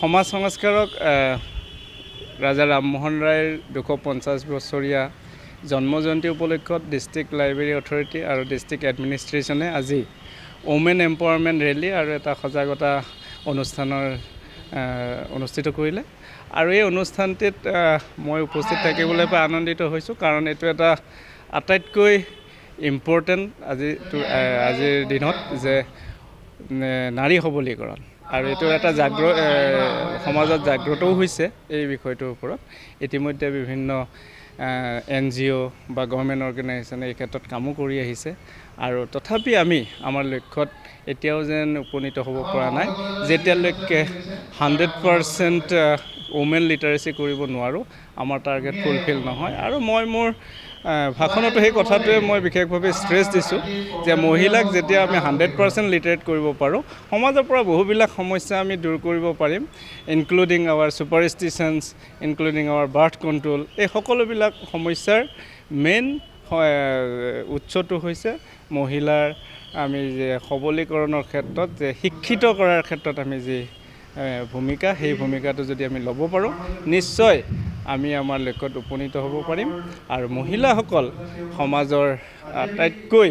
সমাজ সংস্কাৰক ৰাজা ৰামমোহন ৰায়ৰ 250 বছৰীয়া জন্ম জয়ন্তী উপলক্ষত ডিষ্ট্ৰিক্ট লাইব্ৰেৰী অথৰিটি আৰু ডিষ্ট্ৰিক্ট এডমিনিষ্ট্ৰেশ্যনে আজি ওমেন এম্পাৱাৰমেণ্ট ৰেলী আৰু এটা সজাগতা অনুষ্ঠিত কৰিলে আৰু এই অনুষ্ঠানটিত মই উপস্থিত থাকিবলৈ পাই আনন্দিত হৈছোঁ কাৰণ এইটো এটা আটাইতকৈ ইম্পৰ্টেণ্ট আজিৰ দিনত যে নাৰী সবলীকৰণ আৰু এইটো এটা সমাজত জাগ্ৰতও হৈছে এই বিষয়টোৰ ওপৰত ইতিমধ্যে বিভিন্ন NGO বা গভৰ্ণমেণ্ট অৰ্গেনাইজেশ্যনে এই ক্ষেত্ৰত কামো কৰি আহিছে আৰু তথাপি আমি আমাৰ লক্ষ্যত এতিয়াও যেন উপনীত হ'ব পৰা নাই যেতিয়ালৈকে 100% ওমেন লিটাৰেচি কৰিব নোৱাৰোঁ আমাৰ টাৰ্গেট ফুলফিল নহয় আৰু মই মোৰ ভাষণতো সেই কথাটোৱে মই বিশেষভাৱে ষ্ট্ৰেছ দিছোঁ যে মহিলাক যেতিয়া আমি 100% লিটাৰেট কৰিব পাৰোঁ সমাজৰ পৰা বহুবিলাক সমস্যা আমি দূৰ কৰিব পাৰিম including our superstitions including our birth control এই সকলোবিলাক সমস্যাৰ মেইন উৎসটো হৈছে মহিলাৰ আমি যে সবলীকৰণৰ ক্ষেত্ৰত যে শিক্ষিত কৰাৰ ক্ষেত্ৰত আমি যি ভূমিকা সেই ভূমিকাটো যদি আমি ল'ব পাৰোঁ নিশ্চয় আমি আমাৰ লক্ষ্যত উপনীত হ'ব পাৰিম আৰু মহিলাসকল সমাজৰ আটাইতকৈ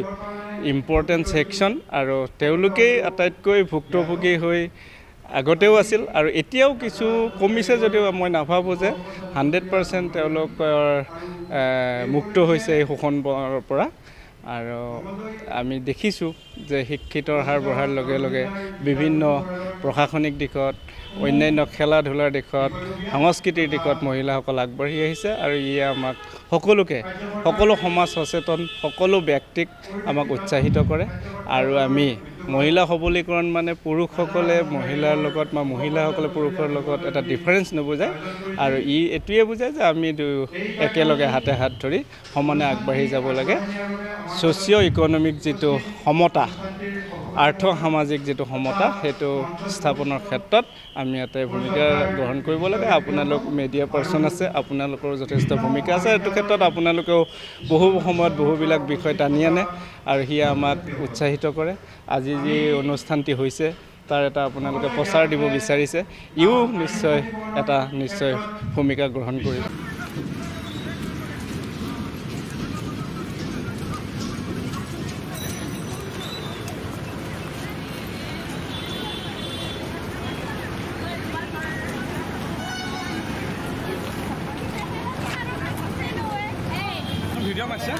ইম্পৰ্টেণ্ট ছেকশ্যন আৰু তেওঁলোকেই আটাইতকৈ ভুক্তভোগী হৈ আগতেও আছিল আৰু এতিয়াও কিছু কমিছে যদিও মই নাভাবোঁ যে 100% তেওঁলোকৰ মুক্ত হৈছে এই শোষণৰ পৰা আৰু আমি দেখিছোঁ যে শিক্ষিতৰ হাৰ বঢ়াৰ লগে লগে বিভিন্ন প্ৰশাসনিক দিশত অন্যান্য খেলা ধূলাৰ দিশত সংস্কৃতিৰ দিশত মহিলাসকল আগবাঢ়ি আহিছে আৰু ইয়ে আমাক সকলো সমাজ সচেতন সকলো ব্যক্তিক আমাক উৎসাহিত কৰে আৰু আমি মহিলা সবলীকৰণ মানে পুৰুষসকলে মহিলাৰ লগত বা মহিলাসকলে পুৰুষৰ লগত এটা ডিফাৰেঞ্চ নুবুজায় আৰু এইটোৱে বুজায় যে আমি একেলগে হাতে হাত ধৰি সমানে আগবাঢ়ি যাব লাগে ছ'চিঅ' ইকনমিক যিটো সমতা আৰ্থ সামাজিক যিটো সমতা সেইটো স্থাপনৰ ক্ষেত্ৰত আমি এটা ভূমিকা গ্ৰহণ কৰিব লাগে আপোনালোক মিডিয়া পাৰ্চন আছে আপোনালোকৰ যথেষ্ট ভূমিকা আছে এইটো ক্ষেত্ৰত আপোনালোকেও বহু সময়ত বহুবিলাক বিষয় টানি আনে আৰু সিয়ে আমাক উৎসাহিত কৰে আজি যি অনুষ্ঠানটি হৈছে তাৰ এটা আপোনালোকে প্ৰচাৰ দিব বিচাৰিছে ইও নিশ্চয় ভূমিকা গ্ৰহণ কৰিব ভিডিঅ' মাৰিছে